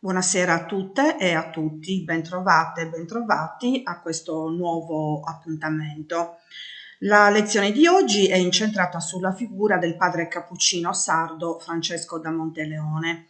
Buonasera a tutte e a tutti, bentrovate e bentrovati a questo nuovo appuntamento. La lezione di oggi è incentrata sulla figura del padre cappuccino sardo Francesco da Monteleone,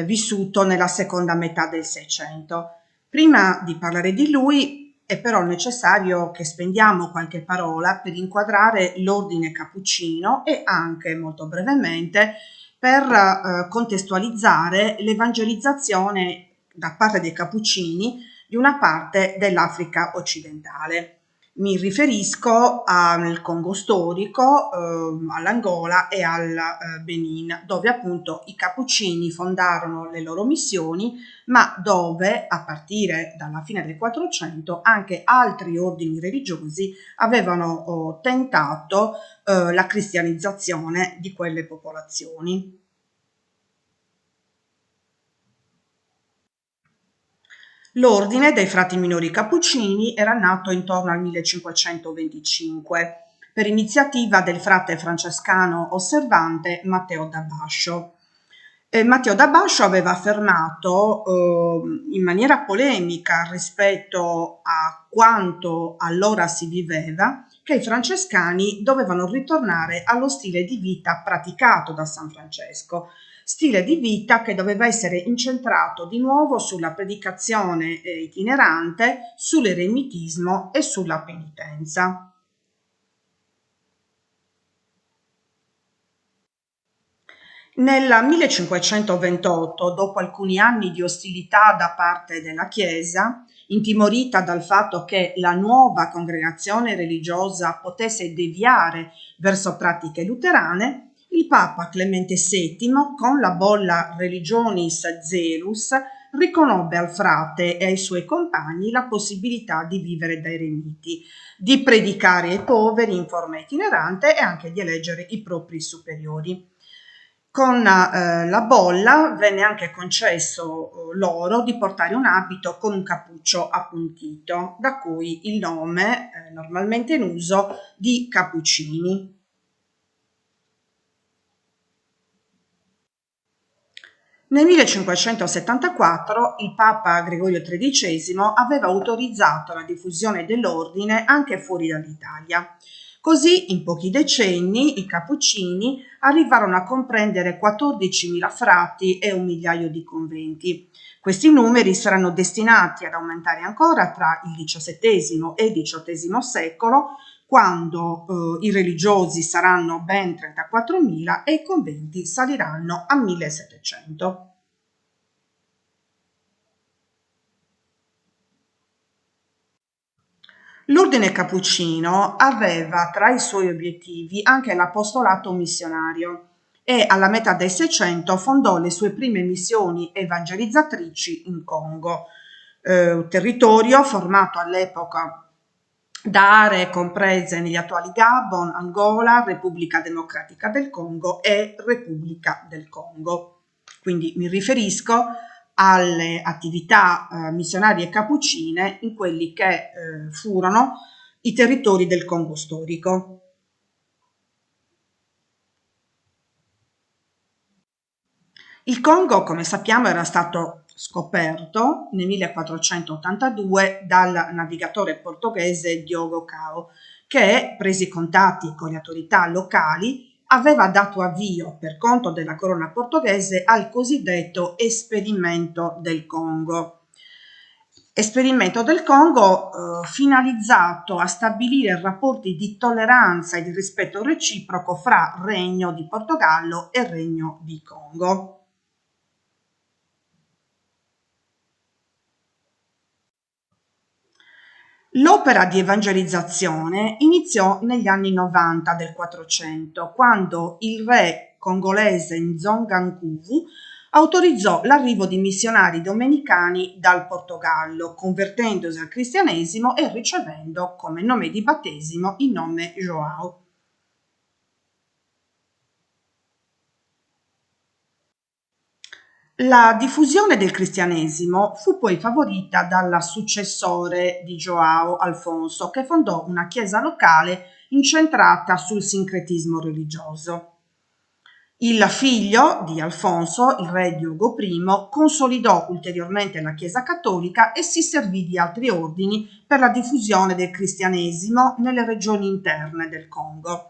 vissuto nella seconda metà del Seicento. Prima di parlare di lui è però necessario che spendiamo qualche parola per inquadrare l'ordine cappuccino e anche molto brevemente per contestualizzare l'evangelizzazione da parte dei Cappuccini di una parte dell'Africa occidentale. Mi riferisco al Congo storico, all'Angola e al Benin, dove appunto i Cappuccini fondarono le loro missioni, ma dove a partire dalla fine del 400 anche altri ordini religiosi avevano tentato la cristianizzazione di quelle popolazioni. L'ordine dei frati minori cappuccini era nato intorno al 1525 per iniziativa del frate francescano osservante Matteo da Bascio. Matteo da Bascio aveva affermato in maniera polemica rispetto a quanto allora si viveva che i francescani dovevano ritornare allo stile di vita praticato da San Francesco, stile di vita che doveva essere incentrato di nuovo sulla predicazione itinerante, sull'eremitismo e sulla penitenza. Nel 1528, dopo alcuni anni di ostilità da parte della Chiesa, intimorita dal fatto che la nuova congregazione religiosa potesse deviare verso pratiche luterane, il Papa Clemente VII, con la bolla Religionis Zelus, riconobbe al frate e ai suoi compagni la possibilità di vivere da eremiti, di predicare ai poveri in forma itinerante e anche di eleggere i propri superiori. Con la bolla venne anche concesso loro di portare un abito con un cappuccio appuntito, da cui il nome normalmente in uso di cappuccini. Nel 1574 il Papa Gregorio XIII aveva autorizzato la diffusione dell'ordine anche fuori dall'Italia. Così, in pochi decenni, i Cappuccini arrivarono a comprendere 14.000 frati e 1 migliaio di conventi. Questi numeri saranno destinati ad aumentare ancora tra il XVII e il XVIII secolo, quando i religiosi saranno ben 34.000 e i conventi saliranno a 1.700. L'ordine cappuccino aveva tra i suoi obiettivi anche l'apostolato missionario e alla metà del Seicento fondò le sue prime missioni evangelizzatrici in Congo, territorio formato all'epoca da aree comprese negli attuali Gabon, Angola, Repubblica Democratica del Congo e Repubblica del Congo. Quindi mi riferisco alle attività missionarie cappuccine in quelli che furono i territori del Congo storico. Il Congo, come sappiamo, era stato scoperto nel 1482 dal navigatore portoghese Diogo Cao, che, presi i contatti con le autorità locali, aveva dato avvio, per conto della corona portoghese, al cosiddetto Esperimento del Congo. Esperimento del Congo finalizzato a stabilire rapporti di tolleranza e di rispetto reciproco fra Regno di Portogallo e Regno di Congo. L'opera di evangelizzazione iniziò negli anni 90 del 400, quando il re congolese Nzonga-Nkuvu autorizzò l'arrivo di missionari domenicani dal Portogallo, convertendosi al cristianesimo e ricevendo come nome di battesimo il nome João. La diffusione del cristianesimo fu poi favorita dal successore di João, Alfonso, che fondò una chiesa locale incentrata sul sincretismo religioso. Il figlio di Alfonso, il re Diogo I, consolidò ulteriormente la Chiesa cattolica e si servì di altri ordini per la diffusione del cristianesimo nelle regioni interne del Congo.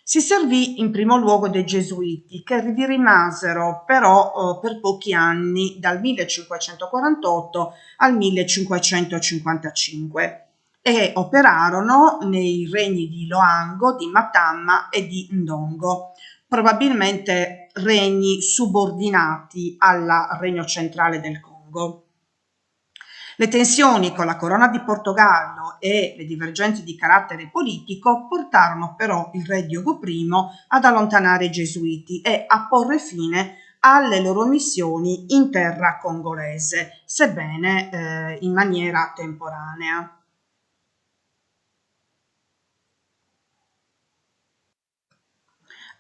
Si servì in primo luogo dei Gesuiti, che vi rimasero però per pochi anni, dal 1548 al 1555, e operarono nei regni di Loango, di Matamba e di Ndongo, probabilmente regni subordinati al regno centrale del Congo. Le tensioni con la Corona di Portogallo e le divergenze di carattere politico portarono però il re Diogo I ad allontanare i Gesuiti e a porre fine alle loro missioni in terra congolese, sebbene in maniera temporanea.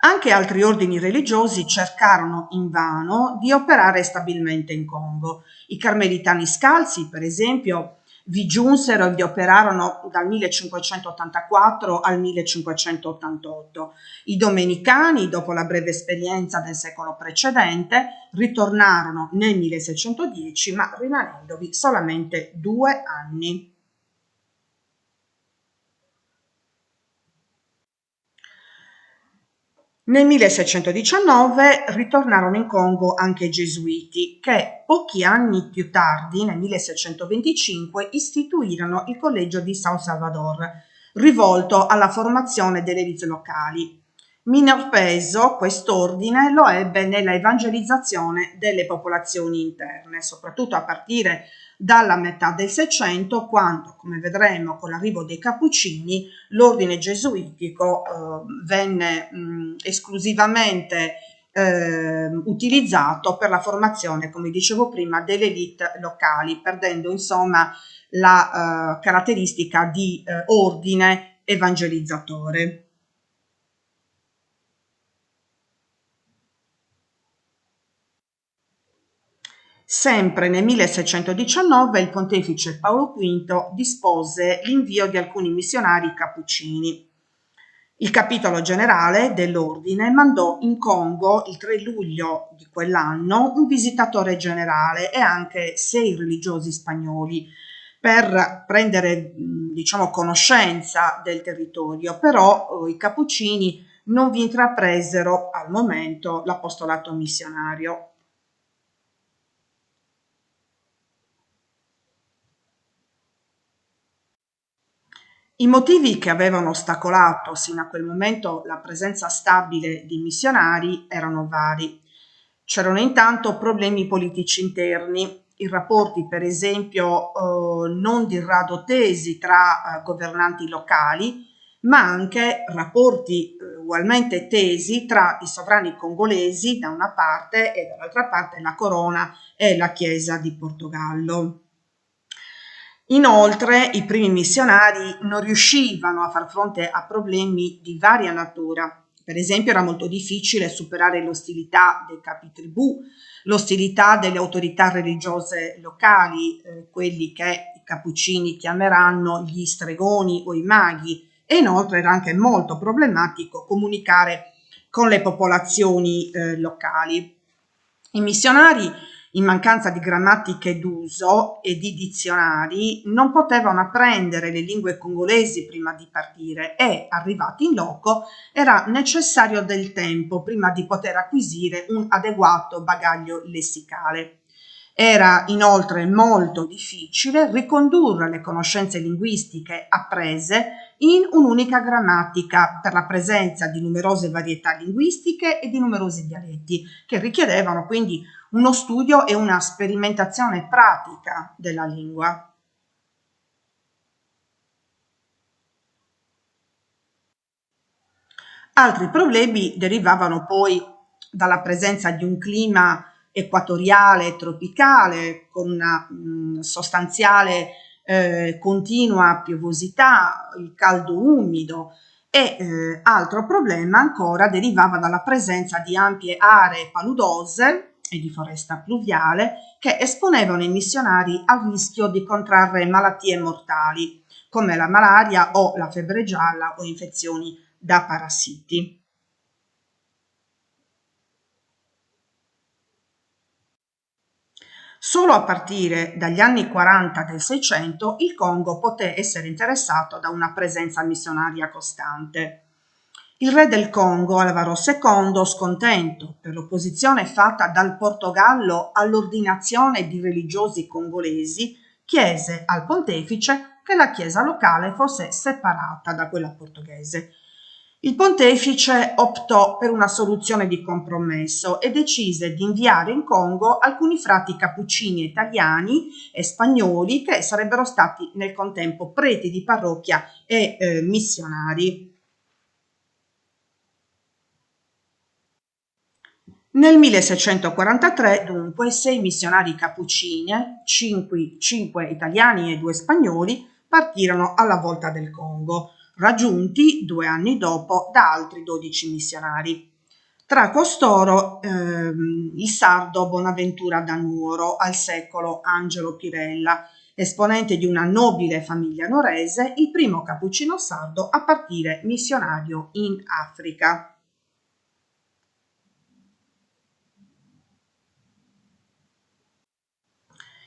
Anche altri ordini religiosi cercarono invano di operare stabilmente in Congo. I carmelitani scalzi, per esempio, vi giunsero e vi operarono dal 1584 al 1588. I domenicani, dopo la breve esperienza del secolo precedente, ritornarono nel 1610, ma rimanendovi solamente 2 anni. Nel 1619 ritornarono in Congo anche i Gesuiti, che pochi anni più tardi, nel 1625, istituirono il Collegio di San Salvador, rivolto alla formazione delle elite locali. Minor peso quest'ordine lo ebbe nella evangelizzazione delle popolazioni interne, soprattutto a partire dalla metà del Seicento, quando, come vedremo con l'arrivo dei Cappuccini, l'ordine gesuitico venne esclusivamente utilizzato per la formazione, come dicevo prima, delle elite locali, perdendo insomma la caratteristica di ordine evangelizzatore. Sempre nel 1619 il pontefice Paolo V dispose l'invio di alcuni missionari cappuccini. Il capitolo generale dell'ordine mandò in Congo il 3 luglio di quell'anno un visitatore generale e anche 6 religiosi spagnoli per prendere, diciamo, conoscenza del territorio, però i cappuccini non vi intrapresero al momento l'apostolato missionario. I motivi che avevano ostacolato sino a quel momento la presenza stabile di missionari erano vari. C'erano intanto problemi politici interni, i rapporti per esempio non di rado tesi tra governanti locali, ma anche rapporti ugualmente tesi tra i sovrani congolesi da una parte e dall'altra parte la corona e la Chiesa di Portogallo. Inoltre, i primi missionari non riuscivano a far fronte a problemi di varia natura. Per esempio, era molto difficile superare l'ostilità dei capi tribù, l'ostilità delle autorità religiose locali, quelli che i cappuccini chiameranno gli stregoni o i maghi, e inoltre era anche molto problematico comunicare con le popolazioni locali. I missionari, in mancanza di grammatiche d'uso e di dizionari, non potevano apprendere le lingue congolesi prima di partire e, arrivati in loco, era necessario del tempo prima di poter acquisire un adeguato bagaglio lessicale. Era inoltre molto difficile ricondurre le conoscenze linguistiche apprese in un'unica grammatica per la presenza di numerose varietà linguistiche e di numerosi dialetti, che richiedevano quindi uno studio e una sperimentazione pratica della lingua. Altri problemi derivavano poi dalla presenza di un clima equatoriale e tropicale con una sostanziale continua piovosità, il caldo umido e altro problema ancora derivava dalla presenza di ampie aree paludose e di foresta pluviale che esponevano i missionari al rischio di contrarre malattie mortali come la malaria o la febbre gialla o infezioni da parassiti. Solo a partire dagli anni 40 del Seicento il Congo poté essere interessato da una presenza missionaria costante. Il re del Congo, Alvaro II, scontento per l'opposizione fatta dal Portogallo all'ordinazione di religiosi congolesi, chiese al pontefice che la chiesa locale fosse separata da quella portoghese. Il pontefice optò per una soluzione di compromesso e decise di inviare in Congo alcuni frati cappuccini italiani e spagnoli che sarebbero stati nel contempo preti di parrocchia e missionari. Nel 1643, dunque, 6 missionari cappuccini, 5 italiani e 2 spagnoli, partirono alla volta del Congo, raggiunti 2 anni dopo da altri 12 missionari. Tra costoro il sardo Bonaventura da Nuoro, al secolo Angelo Pirella, esponente di una nobile famiglia nuorese, il primo cappuccino sardo a partire missionario in Africa.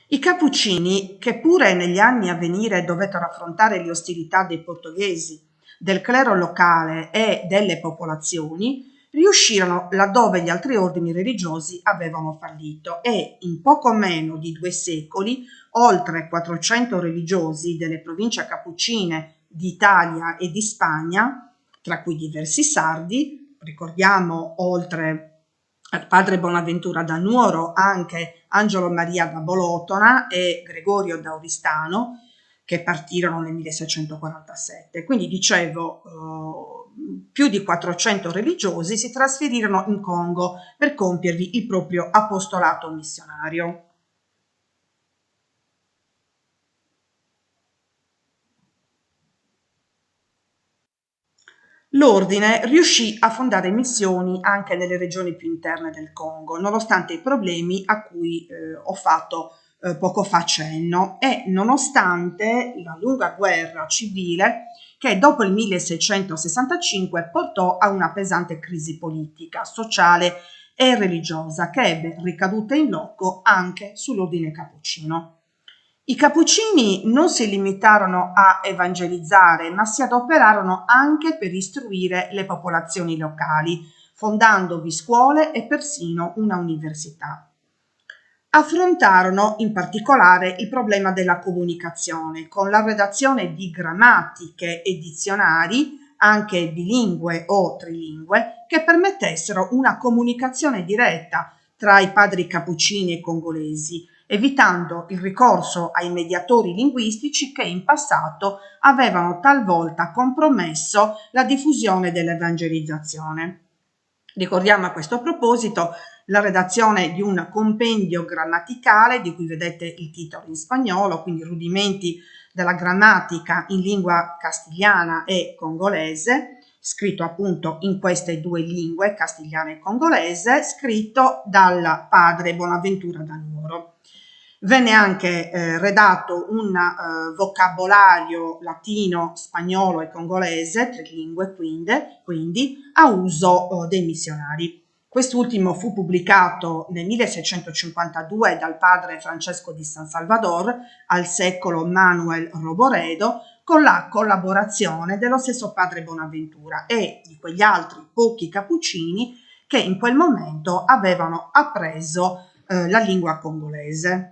I cappuccini, che pure negli anni a venire dovettero affrontare le ostilità dei portoghesi, del clero locale e delle popolazioni, riuscirono laddove gli altri ordini religiosi avevano fallito e in poco meno di 2 secoli oltre 400 religiosi delle province cappuccine d'Italia e di Spagna, tra cui diversi sardi, ricordiamo oltre al padre Bonaventura da Nuoro anche Angelo Maria da Bolotona e Gregorio da Oristano, che partirono nel 1647. Quindi dicevo, più di 400 religiosi si trasferirono in Congo per compiervi il proprio apostolato missionario. L'ordine riuscì a fondare missioni anche nelle regioni più interne del Congo, nonostante i problemi a cui ho fatto poco fa cenno e nonostante la lunga guerra civile che dopo il 1665 portò a una pesante crisi politica, sociale e religiosa che ebbe ricadute in loco anche sull'ordine cappuccino. I cappuccini non si limitarono a evangelizzare, ma si adoperarono anche per istruire le popolazioni locali, fondandovi scuole e persino una università. Affrontarono in particolare il problema della comunicazione, con la redazione di grammatiche e dizionari, anche bilingue o trilingue, che permettessero una comunicazione diretta tra i padri cappuccini e congolesi, evitando il ricorso ai mediatori linguistici che in passato avevano talvolta compromesso la diffusione dell'evangelizzazione. Ricordiamo a questo proposito la redazione di un compendio grammaticale di cui vedete il titolo in spagnolo, quindi rudimenti della grammatica in lingua castigliana e congolese, scritto appunto in queste 2 lingue, castigliana e congolese, scritto dal padre Bonaventura da Nuoro. Venne anche redatto un vocabolario latino, spagnolo e congolese, 3 lingue quindi a uso dei missionari. Quest'ultimo fu pubblicato nel 1652 dal padre Francesco di San Salvador, al secolo Manuel Roboredo, con la collaborazione dello stesso padre Bonaventura e di quegli altri pochi cappuccini che in quel momento avevano appreso la lingua congolese.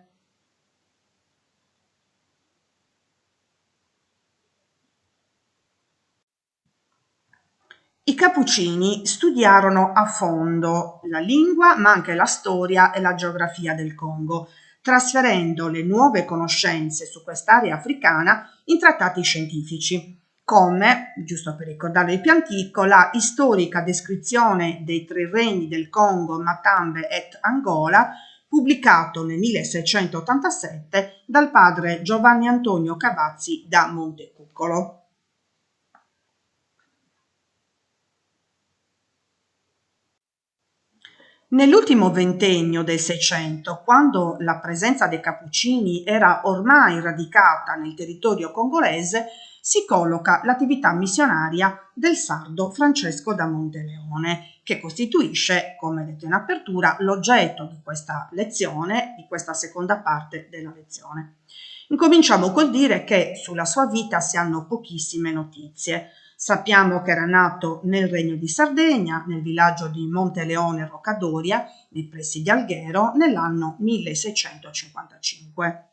I cappuccini studiarono a fondo la lingua, ma anche la storia e la geografia del Congo, trasferendo le nuove conoscenze su quest'area africana in trattati scientifici, come, giusto per ricordare il più antico, la storica descrizione dei 3 regni del Congo, Matambe et Angola, pubblicato nel 1687 dal padre Giovanni Antonio Cavazzi da Montecuccolo. Nell'ultimo ventennio del Seicento, quando la presenza dei cappuccini era ormai radicata nel territorio congolese, si colloca l'attività missionaria del sardo Francesco da Monteleone, che costituisce, come detto in apertura, l'oggetto di questa lezione, di questa seconda parte della lezione. Incominciamo col dire che sulla sua vita si hanno pochissime notizie. Sappiamo che era nato nel Regno di Sardegna, nel villaggio di Monteleone Roccadoria, nei pressi di Alghero, nell'anno 1655.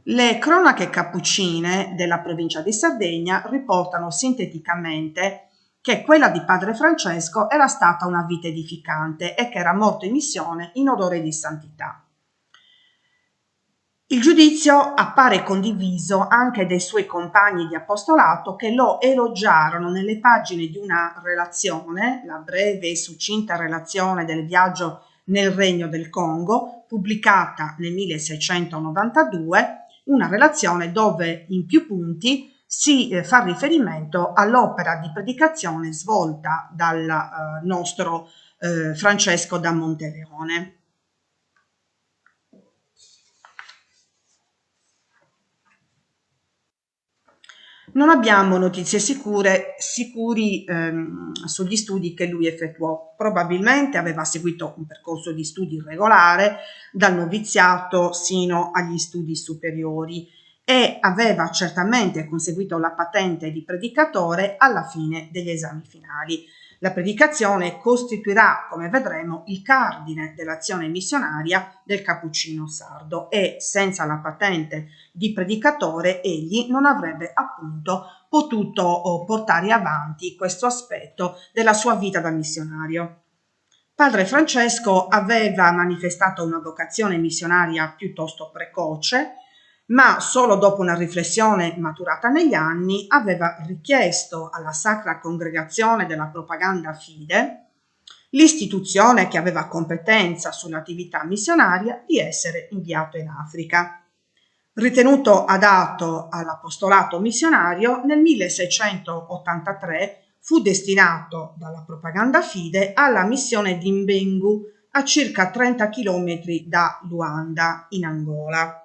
Le cronache cappuccine della provincia di Sardegna riportano sinteticamente che quella di padre Francesco era stata una vita edificante e che era morto in missione in odore di santità. Il giudizio appare condiviso anche dai suoi compagni di apostolato che lo elogiarono nelle pagine di una relazione, la breve e succinta relazione del viaggio nel Regno del Congo, pubblicata nel 1692, una relazione dove in più punti si fa riferimento all'opera di predicazione svolta dal nostro Francesco da Monteleone. Non abbiamo notizie sicuri sugli studi che lui effettuò. Probabilmente aveva seguito un percorso di studi regolare dal noviziato sino agli studi superiori e aveva certamente conseguito la patente di predicatore alla fine degli esami finali. La predicazione costituirà, come vedremo, il cardine dell'azione missionaria del cappuccino sardo e senza la patente di predicatore egli non avrebbe appunto potuto portare avanti questo aspetto della sua vita da missionario. Padre Francesco aveva manifestato una vocazione missionaria piuttosto precoce, ma solo dopo una riflessione maturata negli anni aveva richiesto alla Sacra Congregazione della Propaganda Fide, l'istituzione che aveva competenza sull'attività missionaria, di essere inviato in Africa. Ritenuto adatto all'apostolato missionario, nel 1683 fu destinato dalla Propaganda Fide alla missione di Mbengu, a circa 30 km da Luanda, in Angola.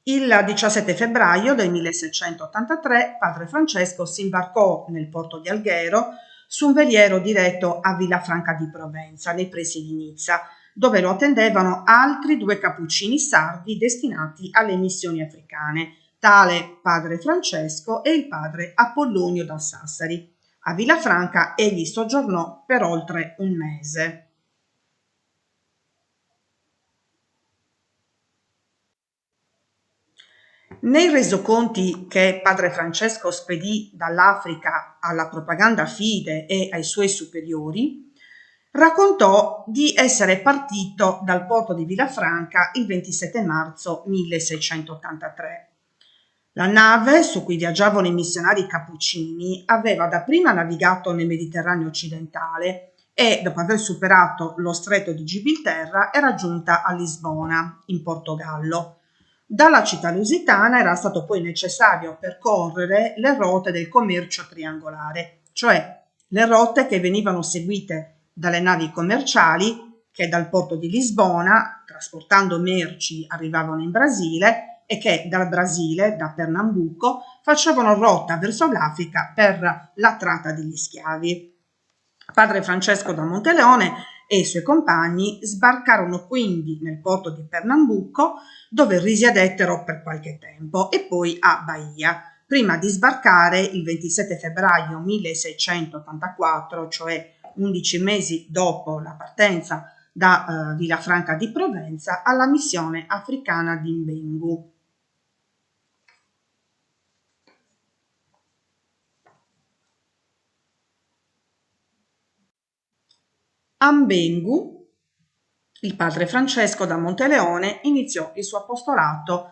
Il 17 febbraio del 1683 padre Francesco si imbarcò nel porto di Alghero su un veliero diretto a Villafranca di Provenza, nei pressi di Nizza, dove lo attendevano altri 2 cappuccini sardi destinati alle missioni africane, tale padre Francesco e il padre Apollonio da Sassari. A Villafranca egli soggiornò per oltre un mese. Nei resoconti che padre Francesco spedì dall'Africa alla Propaganda Fide e ai suoi superiori, raccontò di essere partito dal porto di Villafranca il 27 marzo 1683. La nave su cui viaggiavano i missionari cappuccini aveva dapprima navigato nel Mediterraneo occidentale e, dopo aver superato lo stretto di Gibilterra, era giunta a Lisbona, in Portogallo. Dalla città lusitana era stato poi necessario percorrere le rotte del commercio triangolare, cioè le rotte che venivano seguite dalle navi commerciali che dal porto di Lisbona, trasportando merci, arrivavano in Brasile e che dal Brasile, da Pernambuco, facevano rotta verso l'Africa per la tratta degli schiavi. Padre Francesco da Monteleone e i suoi compagni sbarcarono quindi nel porto di Pernambuco, dove risiedettero per qualche tempo, e poi a Bahia, prima di sbarcare il 27 febbraio 1684, cioè 11 mesi dopo la partenza da Villafranca di Provenza, alla missione africana di Mbengu. A Mbengu, il padre Francesco da Monteleone iniziò il suo apostolato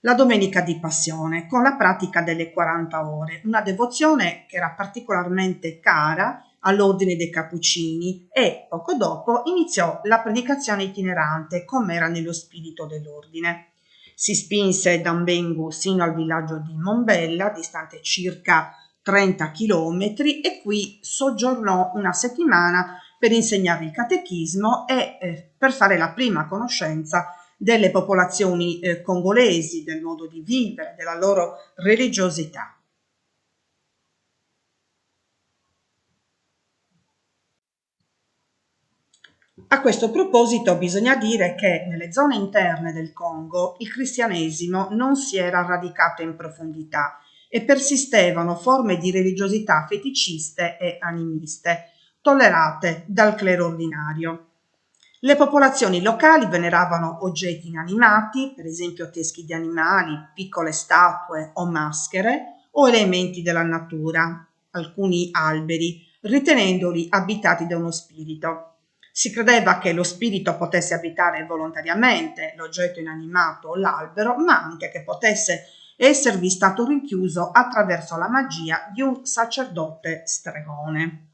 la domenica di Passione con la pratica delle 40 ore, una devozione che era particolarmente cara all'ordine dei Cappuccini, e poco dopo iniziò la predicazione itinerante come era nello spirito dell'ordine. Si spinse da Mbengu sino al villaggio di Mombella, distante circa 30 chilometri e qui soggiornò una settimana per insegnare il catechismo e per fare la prima conoscenza delle popolazioni congolesi, del modo di vivere, della loro religiosità. A questo proposito bisogna dire che nelle zone interne del Congo il cristianesimo non si era radicato in profondità e persistevano forme di religiosità feticiste e animiste, tollerate dal clero ordinario. Le popolazioni locali veneravano oggetti inanimati, per esempio teschi di animali, piccole statue o maschere, o elementi della natura, alcuni alberi, ritenendoli abitati da uno spirito. Si credeva che lo spirito potesse abitare volontariamente l'oggetto inanimato o l'albero, ma anche che potesse esservi stato rinchiuso attraverso la magia di un sacerdote stregone.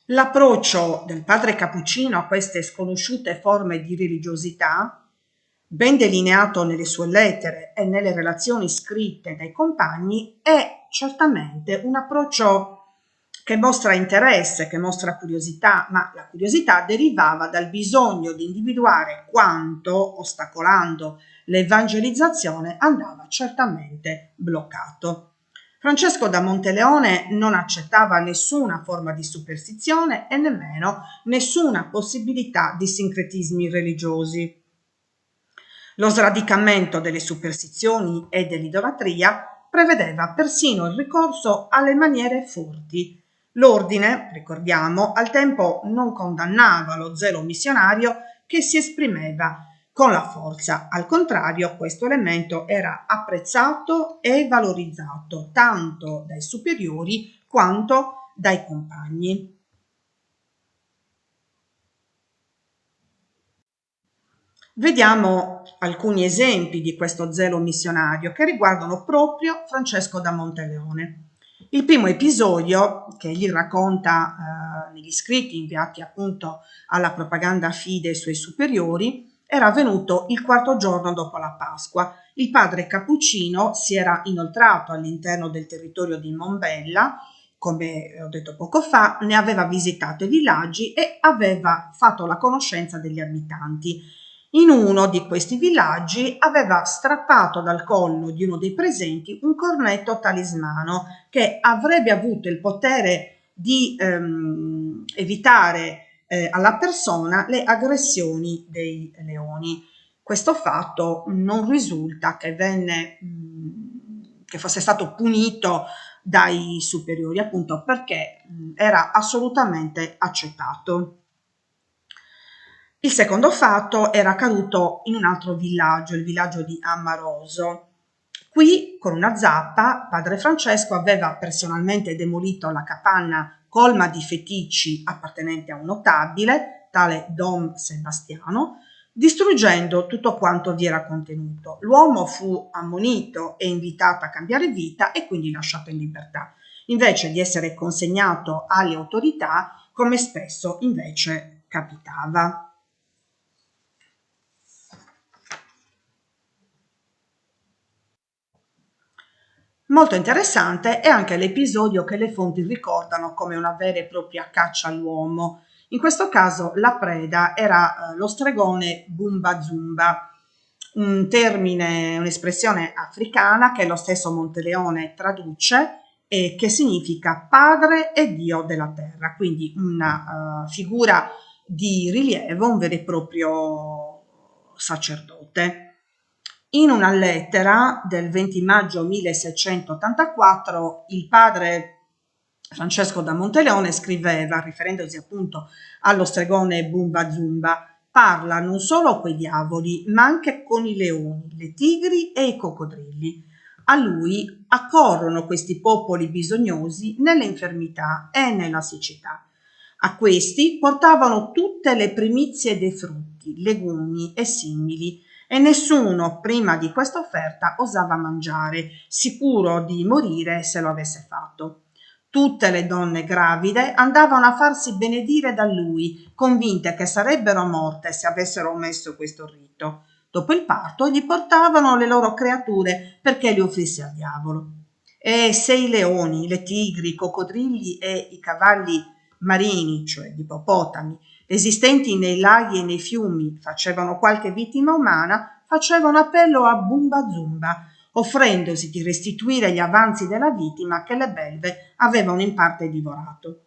L'approccio del padre Cappuccino a queste sconosciute forme di religiosità, ben delineato nelle sue lettere e nelle relazioni scritte dai compagni, è certamente un approccio che mostra interesse, che mostra curiosità, ma la curiosità derivava dal bisogno di individuare quanto, ostacolando l'evangelizzazione, andava certamente bloccato. Francesco da Monteleone non accettava nessuna forma di superstizione e nemmeno nessuna possibilità di sincretismi religiosi. Lo sradicamento delle superstizioni e dell'idolatria prevedeva persino il ricorso alle maniere forti. L'ordine, ricordiamo, al tempo non condannava lo zelo missionario che si esprimeva con la forza. Al contrario, questo elemento era apprezzato e valorizzato tanto dai superiori quanto dai compagni. Vediamo alcuni esempi di questo zelo missionario che riguardano proprio Francesco da Monteleone. Il primo episodio che egli racconta negli scritti inviati appunto alla propaganda fide ai suoi superiori era avvenuto il quarto giorno dopo la Pasqua. Il padre Cappuccino si era inoltrato all'interno del territorio di Mombella, come ho detto poco fa, ne aveva visitato i villaggi e aveva fatto la conoscenza degli abitanti. In uno di questi villaggi aveva strappato dal collo di uno dei presenti un cornetto talismano che avrebbe avuto il potere di evitare alla persona le aggressioni dei leoni. Questo fatto non risulta che che fosse stato punito dai superiori, appunto perché era assolutamente accettato. Il secondo fatto era accaduto in un altro villaggio, il villaggio di Ammaroso. Qui, con una zappa, padre Francesco aveva personalmente demolito la capanna colma di feticci appartenente a un notabile, tale Dom Sebastiano, distruggendo tutto quanto vi era contenuto. L'uomo fu ammonito e invitato a cambiare vita e quindi lasciato in libertà, invece di essere consegnato alle autorità, come spesso invece capitava. Molto interessante è anche l'episodio che le fonti ricordano come una vera e propria caccia all'uomo. In questo caso la preda era lo stregone Bumba Zumba, un termine, un'espressione africana che lo stesso Monteleone traduce e che significa padre e dio della terra, quindi una figura di rilievo, un vero e proprio sacerdote. In una lettera del 20 maggio 1684 il padre Francesco da Monteleone scriveva, riferendosi appunto allo stregone Bumba Zumba: parla non solo coi diavoli, ma anche con i leoni, le tigri e i coccodrilli. A lui accorrono questi popoli bisognosi nelle infermità e nella siccità. A questi portavano tutte le primizie dei frutti, legumi e simili, e nessuno prima di questa offerta osava mangiare, sicuro di morire se lo avesse fatto. Tutte le donne gravide andavano a farsi benedire da lui, convinte che sarebbero morte se avessero omesso questo rito. Dopo il parto gli portavano le loro creature perché le offrisse al diavolo. E se i leoni, le tigri, i coccodrilli e i cavalli marini, cioè gli ippopotami, esistenti nei laghi e nei fiumi, facevano qualche vittima umana, facevano appello a Bumba Zumba, offrendosi di restituire gli avanzi della vittima che le belve avevano in parte divorato.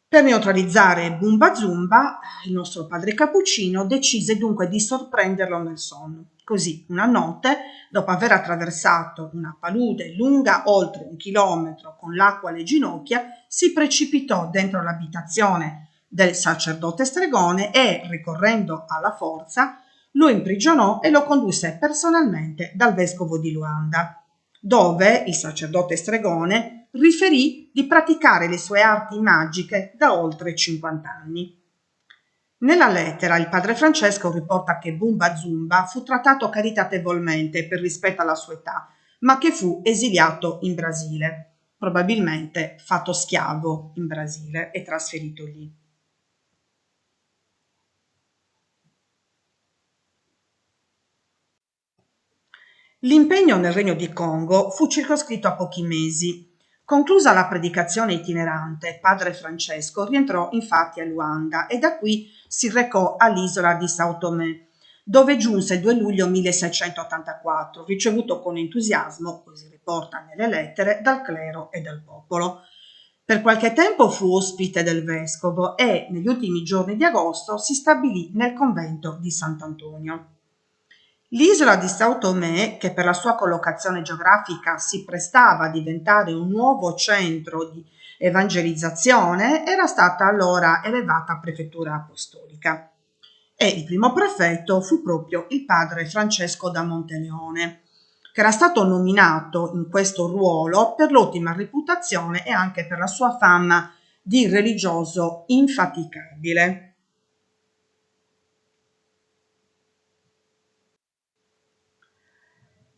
Per neutralizzare Bumba Zumba, il nostro padre Cappuccino decise dunque di sorprenderlo nel sonno. Così, una notte, dopo aver attraversato una palude lunga oltre 1 chilometro con l'acqua alle ginocchia, si precipitò dentro l'abitazione del sacerdote stregone e, ricorrendo alla forza, lo imprigionò e lo condusse personalmente dal vescovo di Luanda, dove il sacerdote stregone riferì di praticare le sue arti magiche da oltre 50 anni. Nella lettera il padre Francesco riporta che Bumba Zumba fu trattato caritatevolmente per rispetto alla sua età, ma che fu esiliato in Brasile, probabilmente fatto schiavo in Brasile e trasferito lì. L'impegno nel Regno di Congo fu circoscritto a pochi mesi. Conclusa la predicazione itinerante, padre Francesco rientrò infatti a Luanda e da qui si recò all'isola di São Tomé, dove giunse il 2 luglio 1684, ricevuto con entusiasmo, così riporta nelle lettere, dal clero e dal popolo. Per qualche tempo fu ospite del vescovo e, negli ultimi giorni di agosto, si stabilì nel convento di Sant'Antonio. L'isola di São Tomé, che per la sua collocazione geografica si prestava a diventare un nuovo centro di evangelizzazione, era stata allora elevata a prefettura apostolica e il primo prefetto fu proprio il padre Francesco da Monteleone, che era stato nominato in questo ruolo per l'ottima reputazione e anche per la sua fama di religioso infaticabile.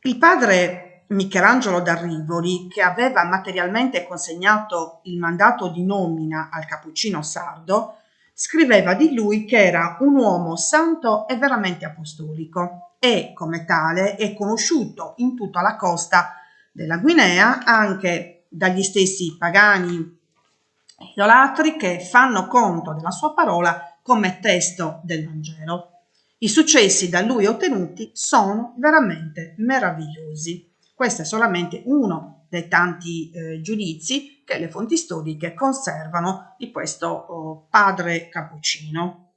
Il padre Michelangelo da Rivoli, che aveva materialmente consegnato il mandato di nomina al cappuccino sardo, scriveva di lui che era un uomo santo e veramente apostolico e, come tale, è conosciuto in tutta la costa della Guinea anche dagli stessi pagani idolatri che fanno conto della sua parola come testo del Vangelo. I successi da lui ottenuti sono veramente meravigliosi. Questo è solamente uno dei tanti giudizi che le fonti storiche conservano di questo padre cappuccino.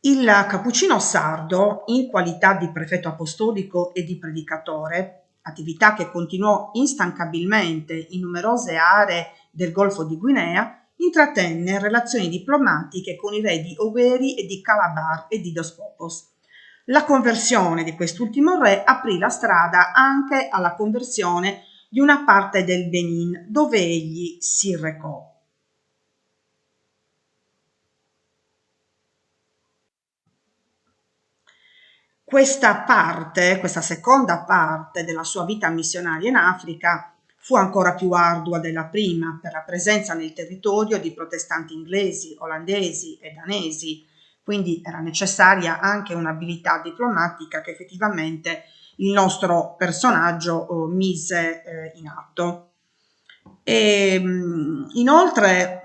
Il cappuccino sardo, in qualità di prefetto apostolico e di predicatore, attività che continuò instancabilmente in numerose aree del Golfo di Guinea, intrattenne relazioni diplomatiche con i re di Owerri e di Calabar e di Dos Popos. La conversione di quest'ultimo re aprì la strada anche alla conversione di una parte del Benin, dove egli si recò. Questa seconda parte della sua vita missionaria in Africa fu ancora più ardua della prima per la presenza nel territorio di protestanti inglesi, olandesi e danesi, quindi era necessaria anche un'abilità diplomatica che effettivamente il nostro personaggio mise in atto. E, inoltre,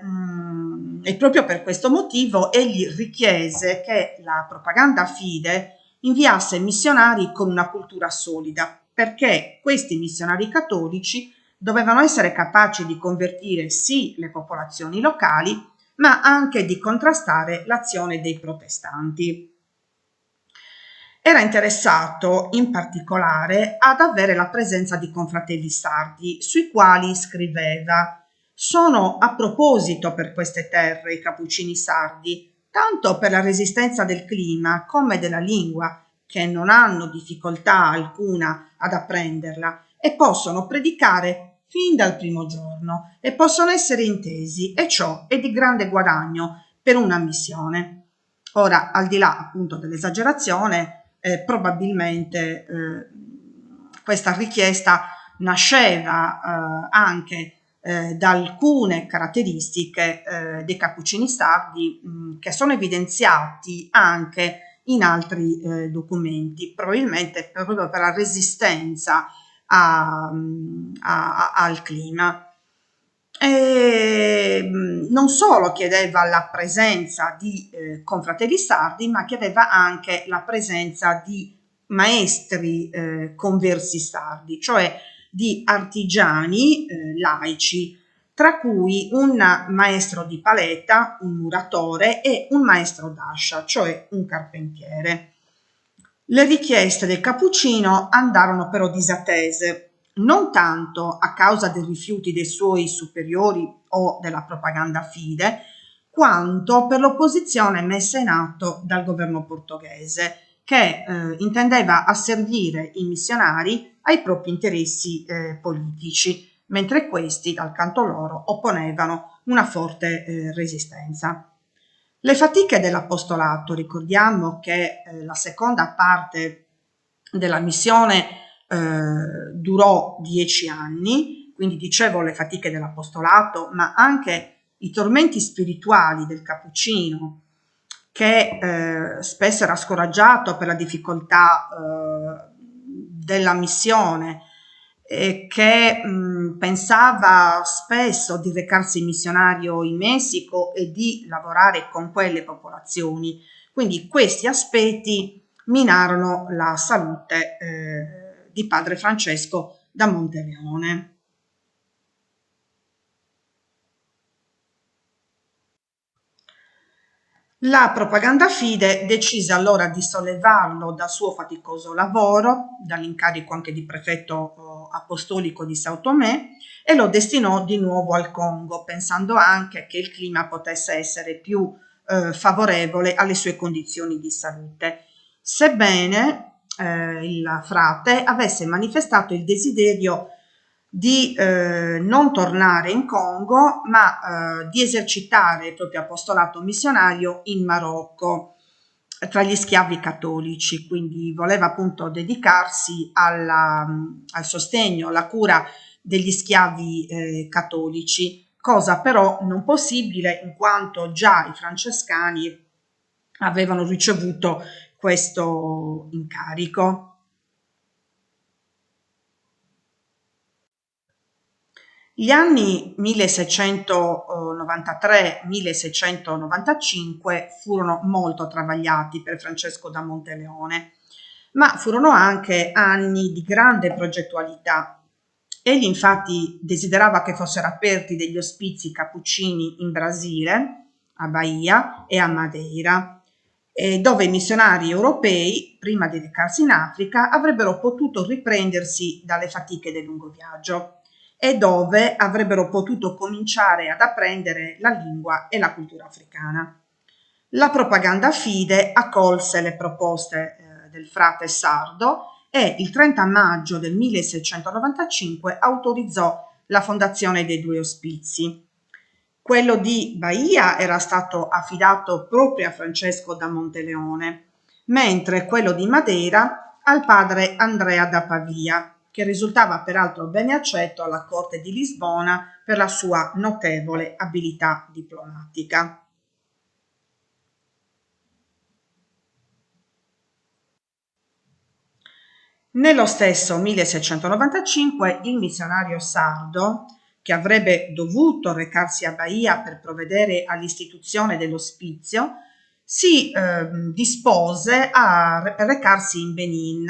e proprio per questo motivo, egli richiese che la propaganda fide inviasse missionari con una cultura solida, perché questi missionari cattolici dovevano essere capaci di convertire sì le popolazioni locali, ma anche di contrastare l'azione dei protestanti. Era interessato in particolare ad avere la presenza di confratelli sardi, sui quali scriveva: «Sono a proposito per queste terre i cappuccini sardi, tanto per la resistenza del clima come della lingua, che non hanno difficoltà alcuna ad apprenderla e possono predicare fin dal primo giorno e possono essere intesi, e ciò è di grande guadagno per una missione». Ora, al di là appunto dell'esagerazione, probabilmente questa richiesta nasceva anche da alcune caratteristiche dei Cappuccini Sardi che sono evidenziati anche in altri documenti, probabilmente proprio per la resistenza al clima. Non solo chiedeva la presenza di confratelli sardi, ma chiedeva anche la presenza di maestri conversi sardi, cioè di artigiani laici, tra cui un maestro di paleta, un muratore e un maestro d'ascia, cioè un carpentiere. Le richieste del Cappuccino andarono però disattese, non tanto a causa dei rifiuti dei suoi superiori o della propaganda fide, quanto per l'opposizione messa in atto dal governo portoghese, che intendeva asservire i missionari ai propri interessi politici, mentre questi, dal canto loro, opponevano una forte resistenza. Le fatiche dell'apostolato, ricordiamo che la seconda parte della missione durò 10 anni, quindi dicevo le fatiche dell'apostolato, ma anche i tormenti spirituali del Cappuccino, che spesso era scoraggiato per la difficoltà della missione e che pensava spesso di recarsi missionario in Messico e di lavorare con quelle popolazioni. Quindi questi aspetti minarono la salute di padre Francesco da Monteleone. La propaganda fide decise allora di sollevarlo dal suo faticoso lavoro, dall'incarico anche di prefetto apostolico di Sao Tomé, e lo destinò di nuovo al Congo, pensando anche che il clima potesse essere più favorevole alle sue condizioni di salute, sebbene il frate avesse manifestato il desiderio di non tornare in Congo, ma di esercitare il proprio apostolato missionario in Marocco tra gli schiavi cattolici, quindi voleva appunto dedicarsi al sostegno, alla cura degli schiavi cattolici, cosa però non possibile in quanto già i francescani avevano ricevuto questo incarico. Gli anni 1693-1695 furono molto travagliati per Francesco da Monteleone, ma furono anche anni di grande progettualità. Egli infatti desiderava che fossero aperti degli ospizi cappuccini in Brasile, a Bahia e a Madeira, dove i missionari europei, prima di recarsi in Africa, avrebbero potuto riprendersi dalle fatiche del lungo viaggio e dove avrebbero potuto cominciare ad apprendere la lingua e la cultura africana. La propaganda fide accolse le proposte del frate sardo e il 30 maggio del 1695 autorizzò la fondazione dei due ospizi. Quello di Bahia era stato affidato proprio a Francesco da Monteleone, mentre quello di Madeira al padre Andrea da Pavia, che risultava peraltro bene accetto alla corte di Lisbona per la sua notevole abilità diplomatica. Nello stesso 1695 il missionario sardo, che avrebbe dovuto recarsi a Bahia per provvedere all'istituzione dell'ospizio, si dispose a recarsi in Benin,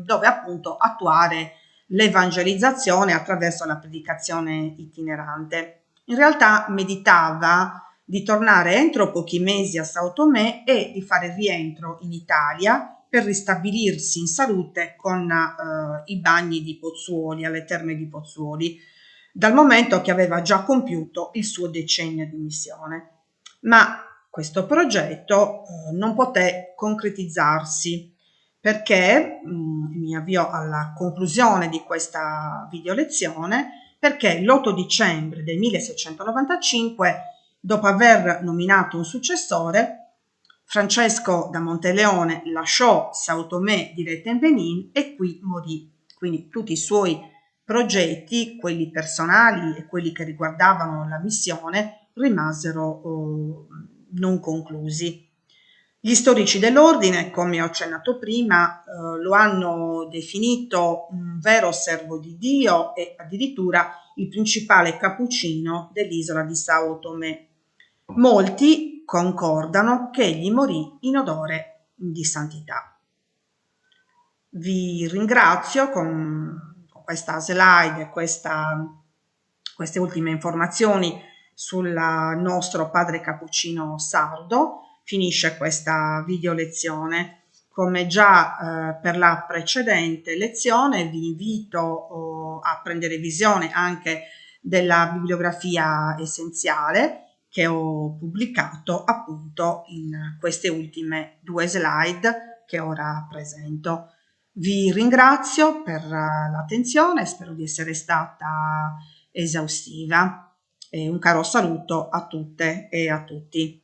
dove appunto attuare l'evangelizzazione attraverso la predicazione itinerante. In realtà meditava di tornare entro pochi mesi a Sao Tomé e di fare rientro in Italia per ristabilirsi in salute con i bagni di Pozzuoli, alle terme di Pozzuoli, dal momento che aveva già compiuto il suo decennio di missione. Ma questo progetto non poté concretizzarsi perché, mi avvio alla conclusione di questa video lezione, perché l'8 dicembre del 1695, dopo aver nominato un successore, Francesco da Monteleone lasciò Sao Tomé diretta in Benin e qui morì. Quindi tutti i suoi progetti, quelli personali e quelli che riguardavano la missione, rimasero non conclusi. Gli storici dell'ordine, come ho accennato prima, lo hanno definito un vero servo di Dio e addirittura il principale cappuccino dell'isola di Sao Tomé. Molti concordano che egli morì in odore di santità. Vi ringrazio con questa slide e queste ultime informazioni sul nostro padre cappuccino sardo. Finisce questa video lezione. Come già per la precedente lezione, vi invito a prendere visione anche della bibliografia essenziale che ho pubblicato appunto in queste ultime 2 slide che ora presento. Vi ringrazio per l'attenzione, spero di essere stata esaustiva e un caro saluto a tutte e a tutti.